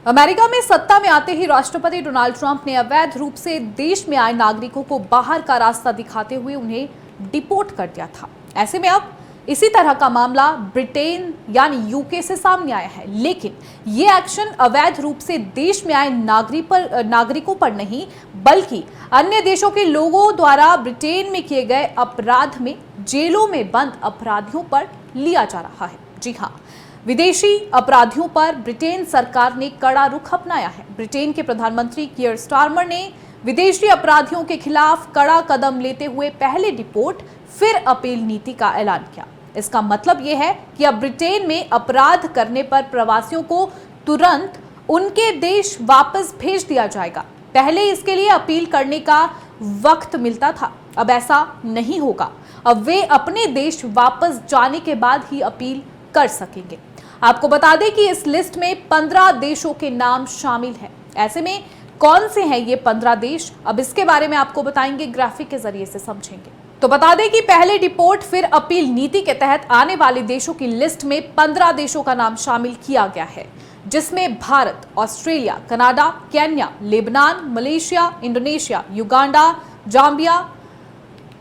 America में सत्ता में आते ही राष्ट्रपति डोनाल्ड ट्रंप ने अवैध रूप से देश में आए नागरिकों को बाहर का रास्ता दिखाते हुए उन्हें डिपोर्ट कर दिया था। ऐसे में अब इसी तरह का मामला ब्रिटेन यानी यूके से सामने आया है, लेकिन ये एक्शन अवैध रूप से देश में आए नागरिकों पर नहीं बल्कि अन्य देशों के लोगों द्वारा ब्रिटेन में किए गए अपराध में जेलों में बंद अपराधियों पर लिया जा रहा है। जी हाँ, विदेशी अपराधियों पर ब्रिटेन सरकार ने कड़ा रुख अपनाया है। ब्रिटेन के प्रधानमंत्री कीयर स्टारमर ने विदेशी अपराधियों के खिलाफ कड़ा कदम लेते हुए पहले डिपोर्ट फिर अपील नीति का ऐलान किया। इसका मतलब यह है कि अब ब्रिटेन में अपराध करने पर प्रवासियों को तुरंत उनके देश वापस भेज दिया जाएगा। पहले इसके लिए अपील करने का वक्त मिलता था, अब ऐसा नहीं होगा। अब वे अपने देश वापस जाने के बाद ही अपील कर सकेंगे। आपको बता दें कि इस लिस्ट में 15 देशों के नाम शामिल हैं। ऐसे में कौन से हैं ये 15 देश, अब इसके बारे में आपको बताएंगे, ग्राफिक के जरिए से समझेंगे। तो बता दें कि पहले डिपोर्ट फिर अपील नीति के तहत आने वाले देशों की लिस्ट में 15 देशों का नाम शामिल किया गया है, जिसमें Bharat, Australia, Canada, Kenya, Lebanon, Malaysia, Indonesia, Uganda, Zambia,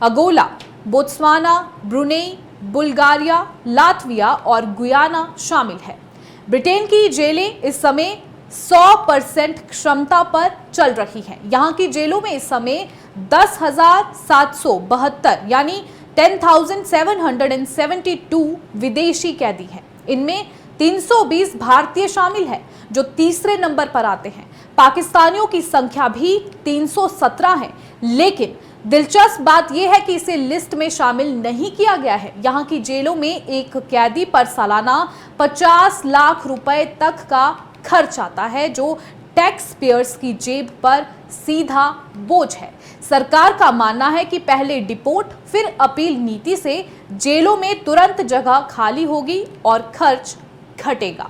Angola, Botswana, Brunei, Bulgaria, Latvia और गुयाना शामिल है। ब्रिटेन की जेलें इस समय 100% क्षमता पर चल रही हैं। यहाँ की जेलों में इस समय 10,772 यानी 10,772 विदेशी कैदी हैं। इनमें 320 भारतीय शामिल हैं, जो तीसरे नंबर पर आते हैं। पाकिस्तानियों की संख्या भी 317 है, लेकिन दिलचस्प बात यह है कि इसे लिस्ट में शामिल नहीं किया गया है। यहाँ की जेलों में एक कैदी पर सालाना 50 लाख रुपए तक का खर्च आता है, जो टैक्स पेयर्स की जेब पर सीधा बोझ है। सरकार का मानना है कि पहले डिपोर्ट फिर अपील नीति से जेलों में तुरंत जगह खाली होगी और खर्च घटेगा।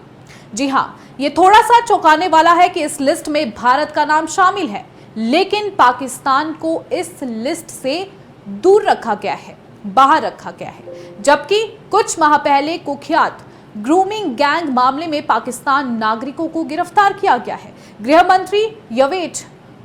जी हाँ, ये थोड़ा सा चौंकाने वाला है कि इस लिस्ट में भारत का नाम शामिल है, लेकिन पाकिस्तान को इस लिस्ट से दूर रखा गया है, बाहर रखा गया है। जबकि कुछ माह पहले कुख्यात ग्रूमिंग गैंग मामले में पाकिस्तान नागरिकों को गिरफ्तार किया गया है। गृह मंत्री यवेट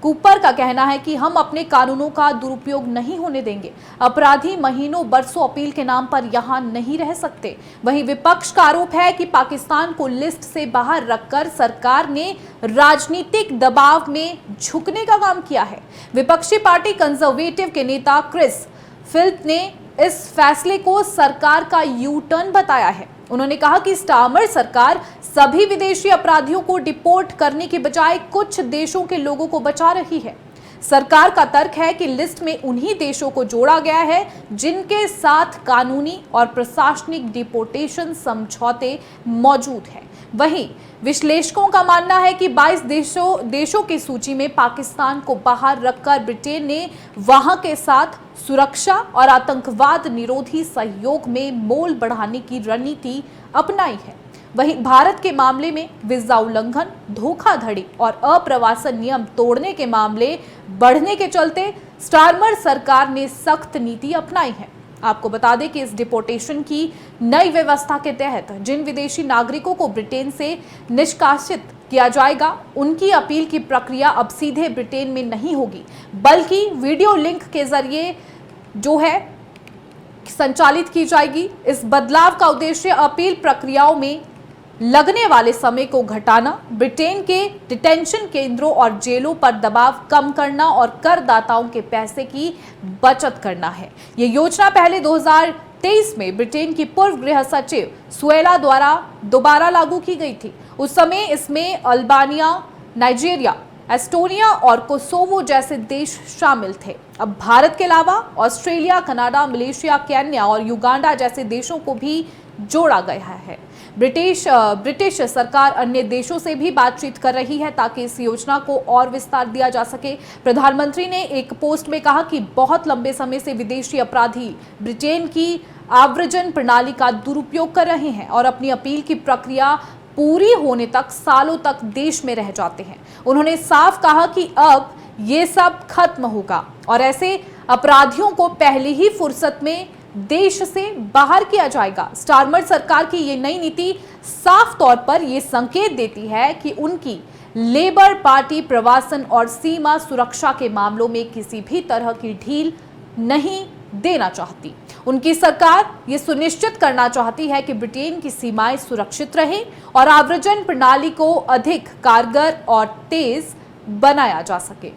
कूपर का कहना है कि हम अपने कानूनों का दुरुपयोग नहीं होने देंगे। अपराधी महीनों बरसों अपील के नाम पर यहां नहीं रह सकते। वहीं विपक्ष का आरोप है कि पाकिस्तान को लिस्ट से बाहर रखकर सरकार ने राजनीतिक दबाव में झुकने का काम किया है। विपक्षी पार्टी कंजर्वेटिव के नेता क्रिस फिल्प ने इस फैसले को सरकार का यू टर्न बताया है। उन्होंने कहा कि स्टारमर सरकार सभी विदेशी अपराधियों को डिपोर्ट करने के बजाय कुछ देशों के लोगों को बचा रही है। सरकार का तर्क है कि लिस्ट में उन्हीं देशों को जोड़ा गया है जिनके साथ कानूनी और प्रशासनिक डिपोर्टेशन समझौते मौजूद हैं। वहीं विश्लेषकों का मानना है कि 22 देशों की सूची में पाकिस्तान को बाहर रखकर ब्रिटेन ने वहां के साथ सुरक्षा और आतंकवाद निरोधी सहयोग में मोल बढ़ाने की रणनीति अपनाई है। वहीं भारत के मामले में वीजा उल्लंघन, धोखाधड़ी और अप्रवासन नियम तोड़ने के मामले बढ़ने के चलते स्टारमर सरकार ने सख्त नीति अपनाई है। आपको बता दें कि इस डिपोर्टेशन की नई व्यवस्था के तहत जिन विदेशी नागरिकों को ब्रिटेन से निष्कासित किया जाएगा, उनकी अपील की प्रक्रिया अब सीधे ब्रिटेन में नहीं होगी, बल्कि वीडियो लिंक के जरिए जो है संचालित की जाएगी। इस बदलाव का उद्देश्य अपील प्रक्रियाओं में लगने वाले समय को घटाना, ब्रिटेन के डिटेंशन केंद्रों और जेलों पर दबाव कम करना और करदाताओं के पैसे की बचत करना है। ये योजना पहले 2023 में ब्रिटेन की पूर्व गृह सचिव सुएला द्वारा दोबारा लागू की गई थी। उस समय इसमें अल्बानिया, नाइजीरिया, एस्टोनिया और कोसोवो जैसे देश शामिल थे। अब भारत के अलावा ऑस्ट्रेलिया, कनाडा, मलेशिया, केन्या और युगांडा जैसे देशों को भी जोड़ा गया है। ब्रिटिश सरकार अन्य देशों से भी बातचीत कर रही है ताकि इस योजना को और विस्तार दिया जा सके। प्रधानमंत्री ने एक पोस्ट में कहा कि बहुत लंबे समय से विदेशी अपराधी ब्रिटेन की आव्रजन प्रणाली का दुरुपयोग कर रहे हैं और अपनी अपील की प्रक्रिया पूरी होने तक सालों तक देश में रह जाते हैं। उन्होंने साफ कहा कि अब ये सब खत्म होगा और ऐसे अपराधियों को पहली ही फुर्सत में देश से बाहर किया जाएगा। स्टारमर सरकार की ये नई नीति साफ तौर पर ये संकेत देती है कि उनकी लेबर पार्टी प्रवासन और सीमा सुरक्षा के मामलों में किसी भी तरह की ढील नहीं देना चाहती। उनकी सरकार ये सुनिश्चित करना चाहती है कि ब्रिटेन की सीमाएं सुरक्षित रहे और आव्रजन प्रणाली को अधिक कारगर और तेज बनाया जा सके।